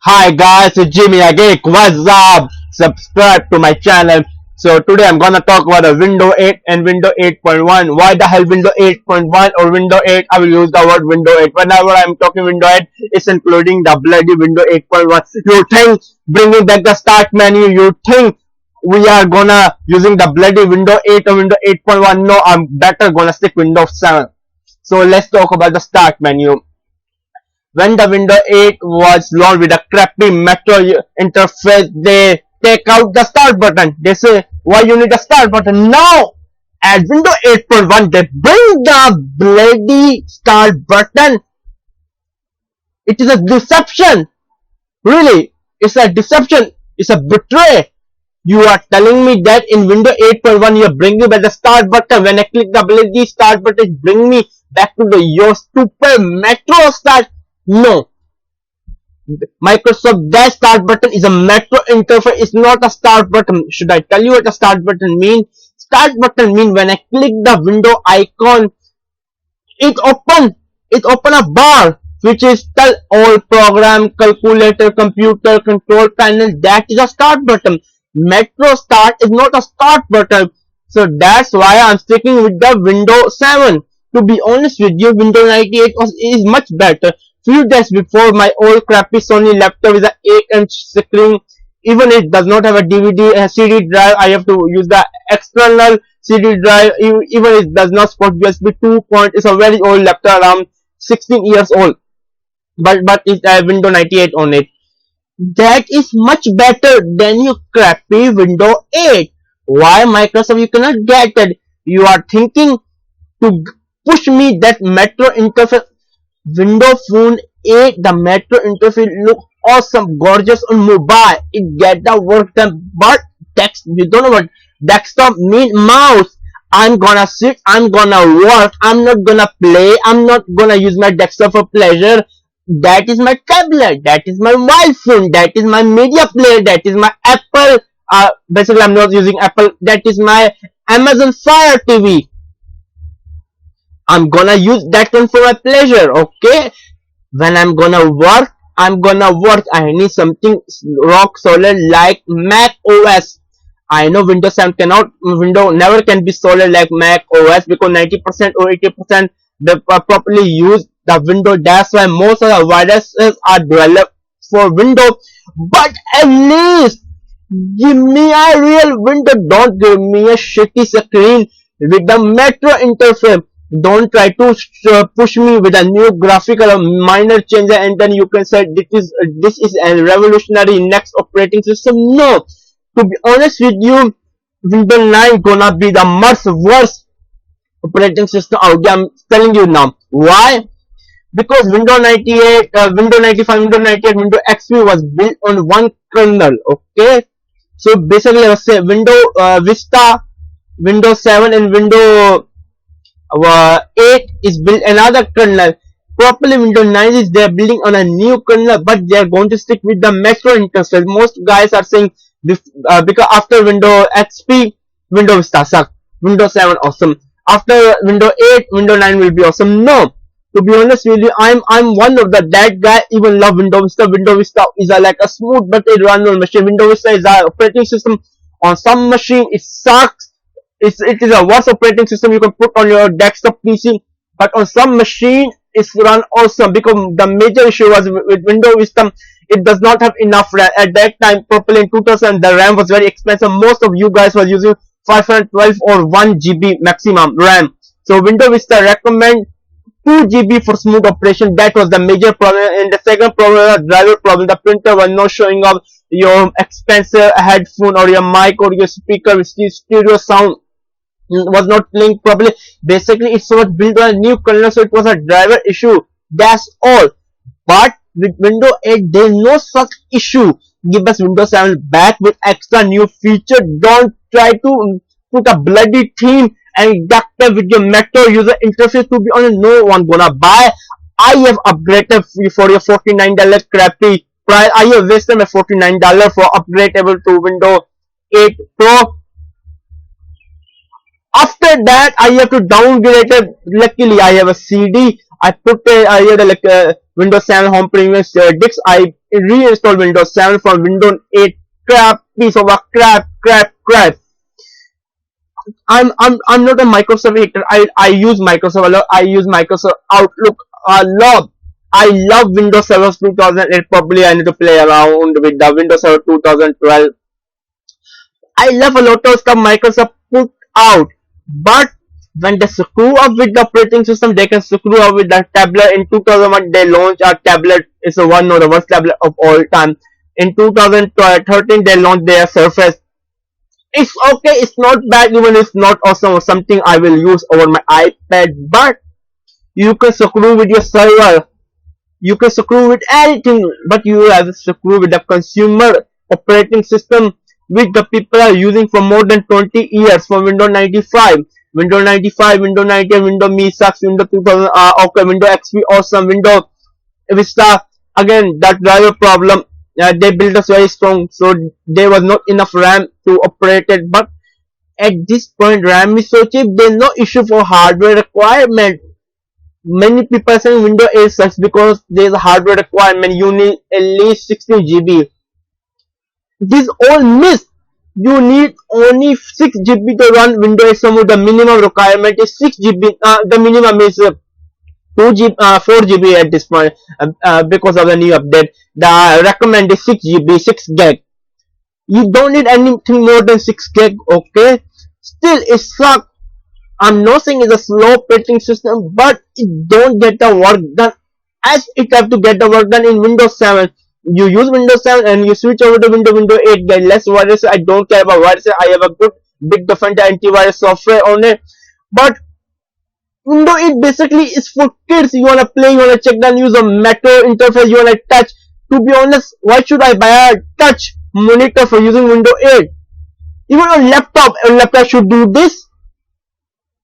Hi guys, it's Jimmy again. What's up? Subscribe to my channel. So today I'm gonna talk about the Windows 8 and Windows 8.1. Why the hell Windows 8.1 or Windows 8? I will use the word Windows 8. Whenever I'm talking Windows 8, it's including the bloody Windows 8.1. You think bringing back the start menu? You think we are gonna using the bloody Windows 8 or Windows 8.1? No, I'm better gonna stick Windows 7. So let's talk about the start menu. When the Windows 8 was launched with a crappy Metro interface, they take out the start button. They say, why you need a start button? No! At Windows 8.1, they bring the bloody start button. It is a deception. Really, it's a deception. It's a betray. You are telling me that in Windows 8.1 you are bringing back the start button. When I click the bloody start button, bring me back to your stupid Metro start. No, Microsoft Dash start button is a Metro interface. It's not a start button. Should I tell you what a start button means? Start button means when I click the window icon, it open a bar which is tell all program, calculator, computer, control panel. That is a start button. Metro start is not a start button. So that's why I'm sticking with the Windows 7. To be honest with you, Windows 98 is much better. Few days before, my old crappy Sony laptop with an 8-inch screen, even it does not have a DVD and CD drive, I have to use the external CD drive. Even it does not support USB 2 point. It's a very old laptop, around 16 years old, but it has Windows 98 on it. That is much better than your crappy Windows 8. Why Microsoft you cannot get it? You are thinking to push me that Metro interface. Windows Phone 8, the Metro interface look awesome, gorgeous on mobile. It get the work done, but text, you don't know what desktop mean. Mouse. I'm gonna sit, I'm gonna work, I'm not gonna play, I'm not gonna use my desktop for pleasure. That is my tablet, that is my mobile phone, that is my media player, that is my Apple. Basically, I'm not using Apple. That is my Amazon Fire TV. I'm gonna use that one for my pleasure, okay? When I'm gonna work, I need something rock solid like Mac OS. I know Windows 7 cannot, Windows never can be solid like Mac OS because 90% or 80% they properly use the Windows. That's why most of the viruses are developed for Windows. But at least give me a real window. Don't give me a shitty screen with the Metro interface. Don't try to push me with a new graphical or minor change and then you can say this is a revolutionary next operating system. No, to be honest with you, Windows 9 gonna be the much worst operating system out there. I'm telling you now. Why? Because Windows 98, Windows 95, Windows 98, Windows XP was built on one kernel. Okay, so basically let's say Windows Vista, Windows 7 and Windows 8 is built another kernel. Properly Windows 9 is they're building on a new kernel, but they're going to stick with the Metro interface. Most guys are saying this, because after Windows XP, Windows Vista suck. Windows 7 awesome. After Windows 8, Windows 9 will be awesome. No, to be honest with you, I'm one of that guy. Even love Windows Vista. Windows Vista is like a smooth but it run on machine. Windows Vista is an operating system. On some machine it sucks. It is a worst operating system you can put on your desktop PC, but on some machine it's run awesome because the major issue was with Windows Vista, it does not have enough RAM. At that time, properly in 2000, the RAM was very expensive. Most of you guys were using 512 or 1 GB maximum RAM. So Windows Vista recommend 2 GB for smooth operation. That was the major problem. And the second problem was the driver problem. The printer was not showing up your expensive headphone or your mic or your speaker with stereo sound was not playing properly. Basically it was built on a new kernel, so it was a driver issue. That's all. But with Windows 8 there is no such issue. Give us Windows 7 back with extra new feature. Don't try to put a bloody theme and duct it with your Metro user interface. To be honest, no one gonna buy. I have upgraded for your $49 crappy price. I have wasted my $49 for upgradable to Windows 8 Pro. After that, I have to downgrade it. Luckily, I have a CD. I put I had a, like a Windows 7 Home Premium disc. I reinstalled Windows 7 from Windows 8. Crap, piece of a crap. I'm not a Microsoft hater. I use Microsoft a lot. I use Microsoft Outlook a lot. I love Windows Server 2008. Probably I need to play around with the Windows Server 2012. I love a lot of stuff Microsoft put out, but when they screw up with the operating system, they can screw up with the tablet. In 2001, they launched a tablet. It's a one of the worst tablet of all time. In 2013, they launched their Surface. It's okay. It's not bad. Even it's not awesome or something I will use over my iPad. But you can screw with your server. You can screw with anything, but you have to screw with the consumer operating system which the people are using for more than 20 years for Windows 95. Windows 95, Windows 90, Windows Me sucks, Windows 2000, okay, Windows XP awesome, Windows Vista, again, that driver problem, they built us very strong, so there was not enough RAM to operate it, but at this point, RAM is so cheap, there's no issue for hardware requirement. Many people say Windows 8 sucks because there's a hardware requirement, you need at least 16 GB. This all myth. You need only 6 GB to run Windows 8. The minimum requirement is 6 GB. The minimum is 2 GB, 4 GB at this point because of the new update. The recommend is 6 GB, 6 gig. You don't need anything more than 6 gig. Okay. Still, it sucks. I'm not saying it's a slow operating system, but it don't get the work done as it have to get the work done in Windows 7. You use Windows 7 and you switch over to Windows 8, get less viruses. I don't care about viruses. I have a good big defender antivirus software on it. But Windows 8 basically is for kids. You wanna play, you wanna check the news on Metro interface, you wanna touch. To be honest, why should I buy a touch monitor for using Windows 8? Even a laptop should do this.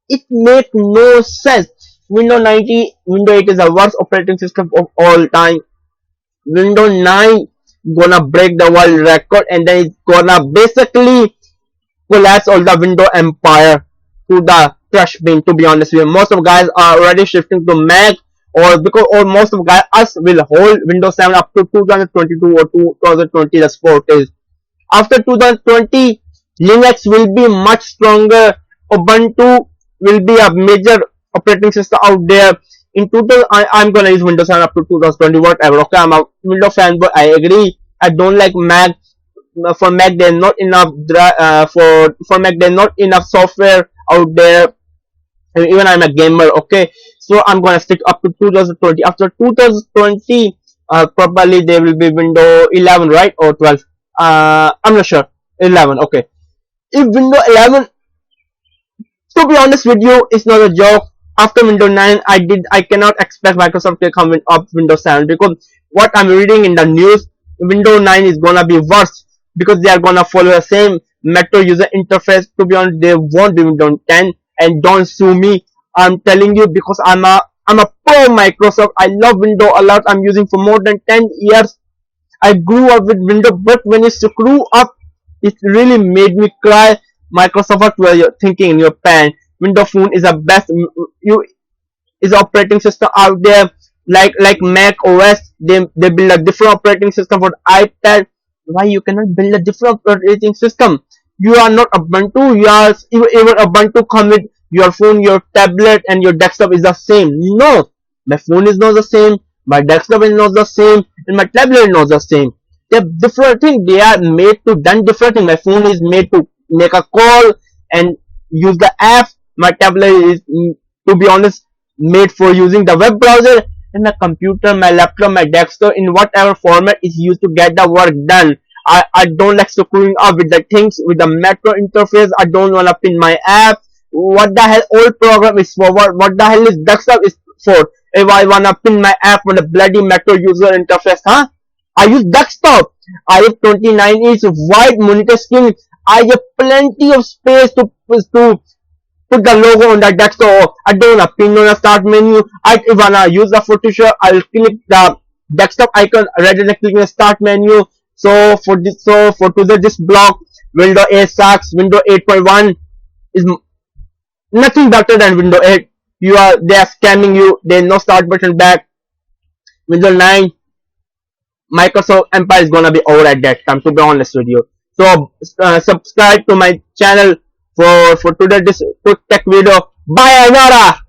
It makes no sense. Windows 90, Windows 8 is the worst operating system of all time. Windows 9 gonna break the world record and then it's gonna basically collapse all the Windows empire to the trash bin. To be honest with you, most of guys are already shifting to Mac, or because or most of guys us will hold Windows 7 up to 2022 or 2020. The sport is after 2020 Linux will be much stronger. Ubuntu will be a major operating system out there. In total, I'm gonna use Windows 7 up to 2020, whatever. Okay, I'm a Windows fanboy. I agree. I don't like Mac. For Mac, there's not enough for Mac. There's not enough software out there. And even I'm a gamer. Okay, so I'm gonna stick up to 2020. After 2020, probably there will be Windows 11, right, or 12. I'm not sure. 11. Okay. If Windows 11, to be honest with you, it's not a joke. After Windows 9, I cannot expect Microsoft to come up Windows 7 because what I'm reading in the news, Windows 9 is gonna be worse because they are gonna follow the same Metro user interface. To be honest, they won't do Windows 10, and don't sue me. I'm telling you because I'm a pro Microsoft. I love Windows a lot. I'm using for more than 10 years. I grew up with Windows, but when you screw up, it really made me cry. Microsoft, what were you thinking in your pen? Windows Phone is the best. You is operating system out there. Like Mac OS, they build a different operating system for iPad. Why you cannot build a different operating system? You are not Ubuntu. You are even Ubuntu come with your phone, your tablet, and your desktop is the same. No, my phone is not the same. My desktop is not the same, and my tablet is not the same. They're different things. They are made to done different things. My phone is made to make a call and use the app. My tablet is, to be honest, made for using the web browser, and my computer, my laptop, my desktop, in whatever format is used to get the work done. I don't like screwing up with the things with the Metro interface. I don't wanna pin my app. What the hell old program is for? What the hell is desktop is for? If I wanna pin my app on a bloody Metro user interface, huh? I use desktop. I have 29-inch wide monitor screen. I have plenty of space to put the logo on the desktop. I don't want to pin on the start menu. If I wanna use the Photoshop, I'll click the desktop icon rather than clicking the start menu. So for today this block, Windows 8 sucks. Windows 8.1 is Nothing better than Windows 8. They are scamming you. There's no start button back. Windows 9, Microsoft Empire is gonna be over at that time, to be honest with you. So subscribe to my channel for today's quick tech video. Bye, Anara.